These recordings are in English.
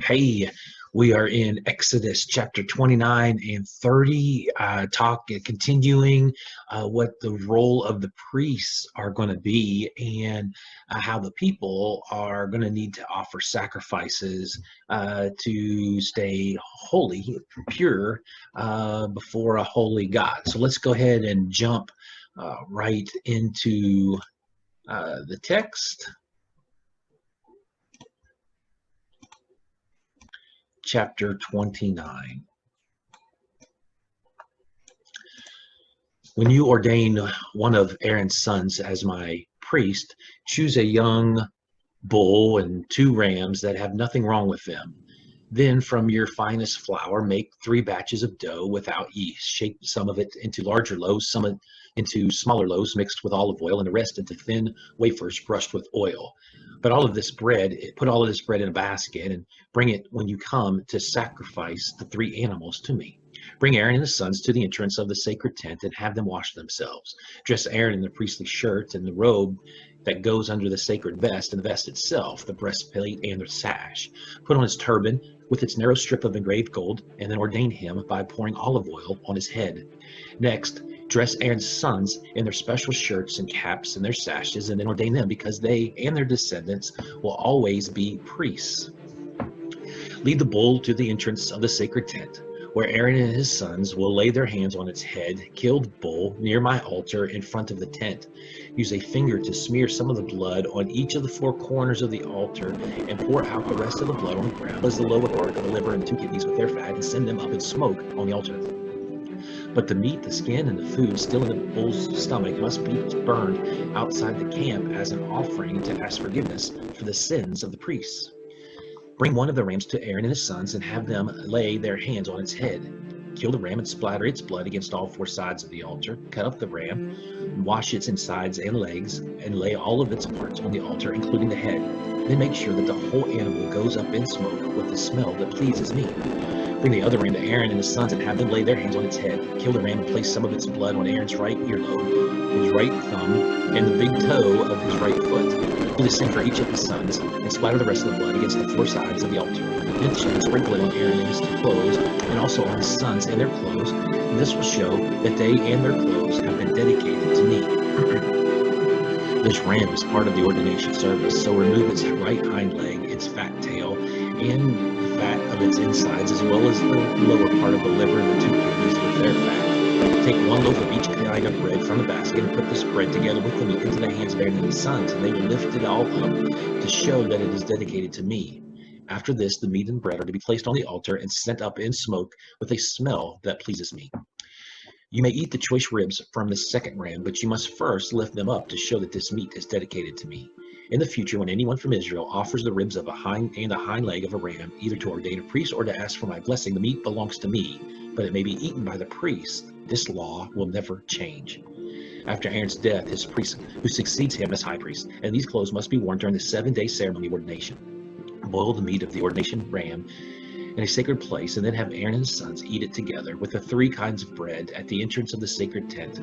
Hey, we are in Exodus chapter 29 and 30, continuing what the role of the priests are going to be and how the people are going to need to offer sacrifices to stay holy, pure before a holy God. So let's go ahead and jump right into the text. Chapter 29. When you ordain one of Aaron's sons as my priest, choose a young bull and 2 rams that have nothing wrong with them. Then from your finest flour, make 3 batches of dough without yeast. Shape some of it into larger loaves, some into smaller loaves mixed with olive oil, and the rest into thin wafers brushed with oil. Put all of this bread in a basket and bring it when you come to sacrifice the 3 animals to me. Bring Aaron and his sons to the entrance of the sacred tent and have them wash themselves. Dress Aaron in the priestly shirt and the robe that goes under the sacred vest, and the vest itself, the breastplate and the sash. Put on his turban with its narrow strip of engraved gold, and then ordain him by pouring olive oil on his head. Next, dress Aaron's sons in their special shirts and caps and their sashes, and then ordain them, because they and their descendants will always be priests. Lead the bull to the entrance of the sacred tent, where Aaron and his sons will lay their hands on its head. Kill the bull near my altar in front of the tent. Use a finger to smear some of the blood on each of the 4 corners of the altar, and pour out the rest of the blood on the ground as the lower part of the liver and 2 kidneys with their fat, and send them up in smoke on the altar. But the meat, the skin, and the food still in the bull's stomach must be burned outside the camp as an offering to ask forgiveness for the sins of the priests. Bring one of the rams to Aaron and his sons and have them lay their hands on its head. Kill the ram and splatter its blood against all 4 sides of the altar. Cut up the ram, wash its insides and legs, and lay all of its parts on the altar, including the head. Then make sure that the whole animal goes up in smoke with a smell that pleases me. Bring the other ram to Aaron and his sons and have them lay their hands on its head. Kill the ram and place some of its blood on Aaron's right earlobe, his right thumb, and the big toe of his right foot. Do the same for each of his sons, and splatter the rest of the blood against the 4 sides of the altar. Then sprinkle it on Aaron and his clothes, and also on his sons and their clothes. And this will show that they and their clothes have been dedicated to me. This ram is part of the ordination service, so remove its right hind leg, its fat tail, and the fat of its insides, as well as the lower part of the liver and the 2 kidneys with their fat. Take 1 loaf of each kind of bread from the basket and put this bread together with the meat into the hands of Aaron and his sons, and they will lift it all up to show that it is dedicated to me. After this, the meat and bread are to be placed on the altar and sent up in smoke with a smell that pleases me. You may eat the choice ribs from the second ram, but you must first lift them up to show that this meat is dedicated to me. In the future, when anyone from Israel offers the ribs of a hind leg of a ram, either to ordain a priest or to ask for my blessing, the meat belongs to me, but it may be eaten by the priest. This law will never change. After Aaron's death, his priest who succeeds him as high priest, and these clothes must be worn during the 7-day ceremony of ordination. Boil the meat of the ordination ram in a sacred place, and then have Aaron and his sons eat it together with the 3 kinds of bread at the entrance of the sacred tent.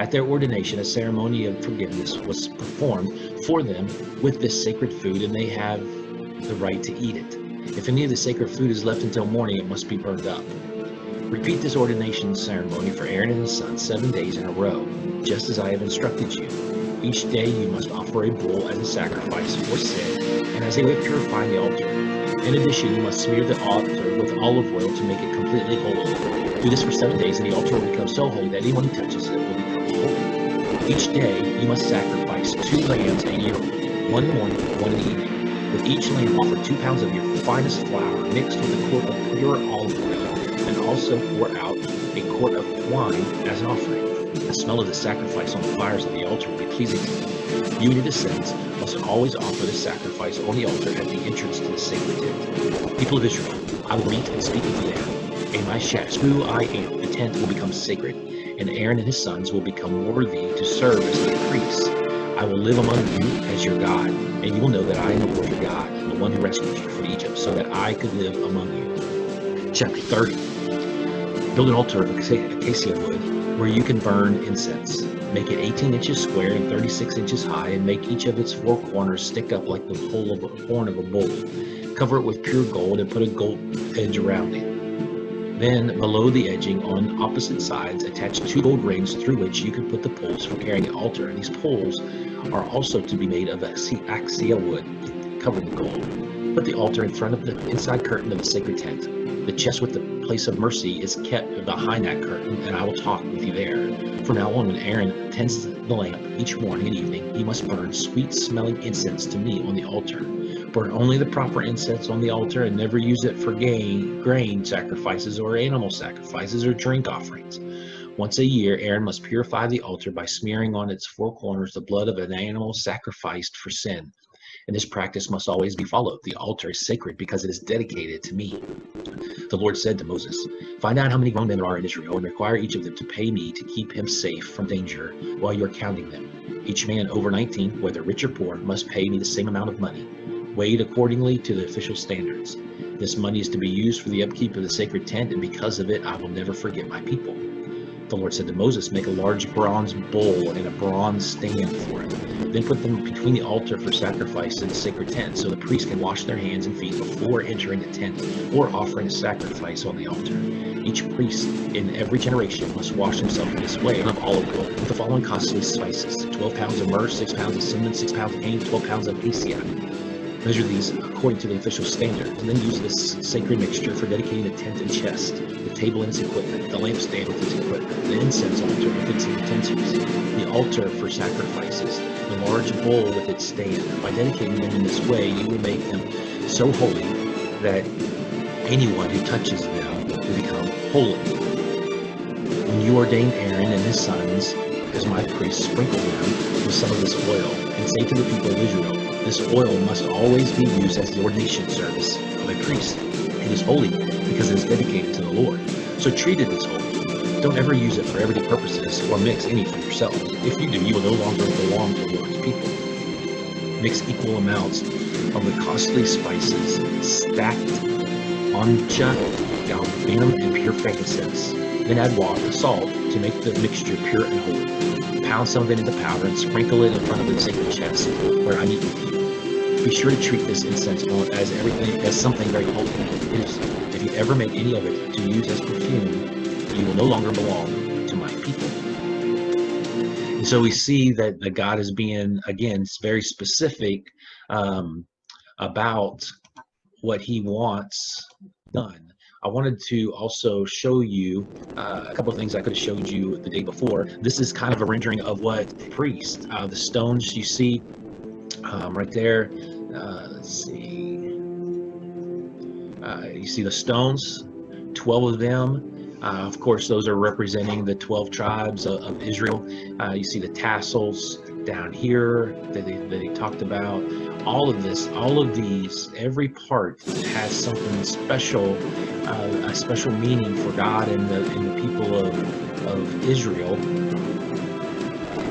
At their ordination, a ceremony of forgiveness was performed for them with this sacred food, and they have the right to eat it. If any of the sacred food is left until morning, it must be burned up. Repeat this ordination ceremony for Aaron and his sons 7 days in a row, just as I have instructed you. Each day you must offer a bull as a sacrifice for sin, and as a way of purifying the altar. In addition, you must smear the altar with olive oil to make it completely holy. Do this for 7 days, and the altar will become so holy that anyone who touches it will become holy. Each day, you must sacrifice 2 lambs a year, 1 in the morning, 1 in the evening. With each lamb, offer 2 pounds of your finest flour mixed with a quart of pure olive oil, and also pour out a quart of wine as an offering. The smell of the sacrifice on the fires of the altar will be pleasing to me. You and your descendants must always offer the sacrifice on the altar at the entrance to the sacred tent. People of Israel, I will meet and speak with you there. In my shadow, who I am, the tent will become sacred, and Aaron and his sons will become worthy to serve as my priests. I will live among you as your God, and you will know that I am the Lord your God, the one who rescued you from Egypt, so that I could live among you. Chapter 30. Build an altar of acacia wood where you can burn incense. Make it 18 inches square and 36 inches high, and make each of its 4 corners stick up like the horn of a bull. Cover it with pure gold and put a gold edge around it. Then, below the edging on opposite sides, attach 2 gold rings through which you can put the poles for carrying the altar. And these poles are also to be made of acacia wood, covered in gold. Put the altar in front of the inside curtain of the sacred tent. The chest with the place of mercy is kept behind that curtain, and I will talk with you there. From now on, when Aaron tends the lamp each morning and evening, he must burn sweet-smelling incense to me on the altar. Burn only the proper incense on the altar and never use it for grain sacrifices or animal sacrifices or drink offerings. Once a year, Aaron must purify the altar by smearing on its 4 corners the blood of an animal sacrificed for sin. And this practice must always be followed. The altar is sacred because it is dedicated to me. The Lord said to Moses, "Find out how many grown men there are in Israel and require each of them to pay me to keep him safe from danger while you are counting them. Each man over 19, whether rich or poor, must pay me the same amount of money, weighed accordingly to the official standards. This money is to be used for the upkeep of the sacred tent, and because of it, I will never forget my people." The Lord said to Moses, "Make a large bronze bowl and a bronze stand for it. Then put them between the altar for sacrifice and the sacred tent, so the priests can wash their hands and feet before entering the tent or offering a sacrifice on the altar. Each priest in every generation must wash himself in this way of olive oil with the following costly spices: 12 pounds of myrrh, 6 pounds of cinnamon, 6 pounds of cane, 12 pounds of cassia. Measure these according to the official standards, and then use this sacred mixture for dedicating the tent and chest, the table and its equipment, the lampstand with its equipment, the incense altar with its utensils, the altar for sacrifices, the large bowl with its stand. By dedicating them in this way, you will make them so holy that anyone who touches them will become holy. When you ordain Aaron and his sons as my priests, sprinkle them with some of this oil, and say to the people of Israel, this oil must always be used as the ordination service of a priest. It is holy because it is dedicated to the Lord. So treat it as holy. Don't ever use it for everyday purposes or mix any for yourselves. If you do, you will no longer belong to the Lord's people. Mix equal amounts of the costly spices, stacked oncha, galbanum, and pure frankincense. Then add water, salt, to make the mixture pure and holy. Pound some of it into powder and sprinkle it in front of the sacred chest where I meet with you. Be sure to treat this incense as something very holy. If you ever make any of it to use as perfume, you will no longer belong to my people. And so we see that the God is being, again, very specific about what he wants done. I wanted to also show you a couple of things I could have showed you the day before. This is kind of a rendering of what priest, the stones you see right there. Let's see. You see the stones, 12 of them. Of course, those are representing the 12 tribes of Israel. You see the tassels down here that they talked about. All of this, all of these, every part has something special, a special meaning for God and the people of Israel.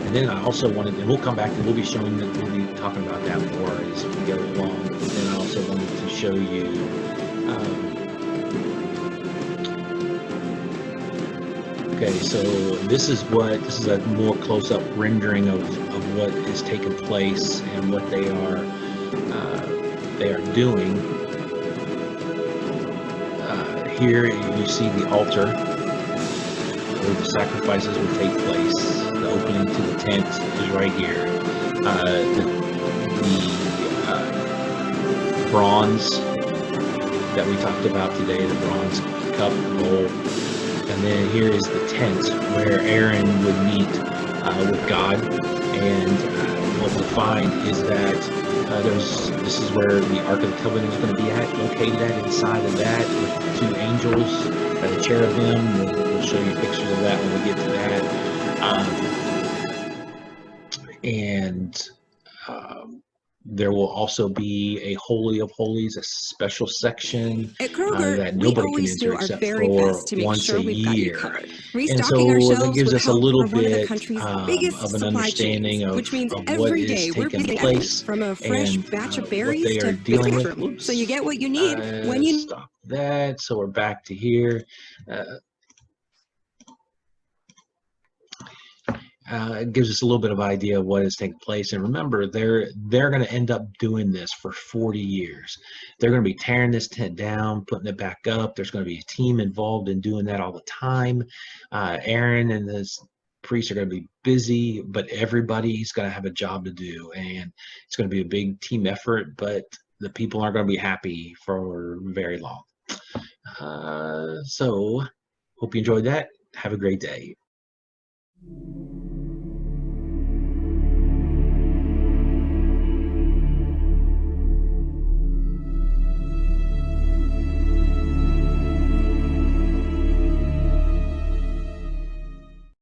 And then I also wanted, and we'll come back and we'll be showing that, we'll be talking about that more as we go along. But then I also wanted to show you okay, so this is a more close-up rendering of what is taking place and what they are doing. Here you see the altar where the sacrifices will take place. The opening to the tent is right here. The bronze that we talked about today, the bronze cup bowl. And then here is the tent where Aaron would meet with God. And what we find is that this is where the Ark of the Covenant is going to be located at, inside of that, with 2 angels, the cherubim. We'll show you pictures of that when we get to that. There will also be a Holy of Holies, a special section At Kroger, that nobody can enter except for once a year. And so that gives us a little bit of an understanding of what is taking place from a fresh and batch of what berries they are to dealing with. Oops. So you get what you need when you stop that. So we're back to here. it gives us a little bit of idea of what is taking place. And remember, they're going to end up doing this for 40 years. They're going to be tearing this tent down, putting it back up. There's going to be a team involved in doing that all the time. Aaron and his priests are going to be busy, but everybody's going to have a job to do, and it's going to be a big team effort. But the people aren't going to be happy for very long. So, hope you enjoyed that. Have a great day.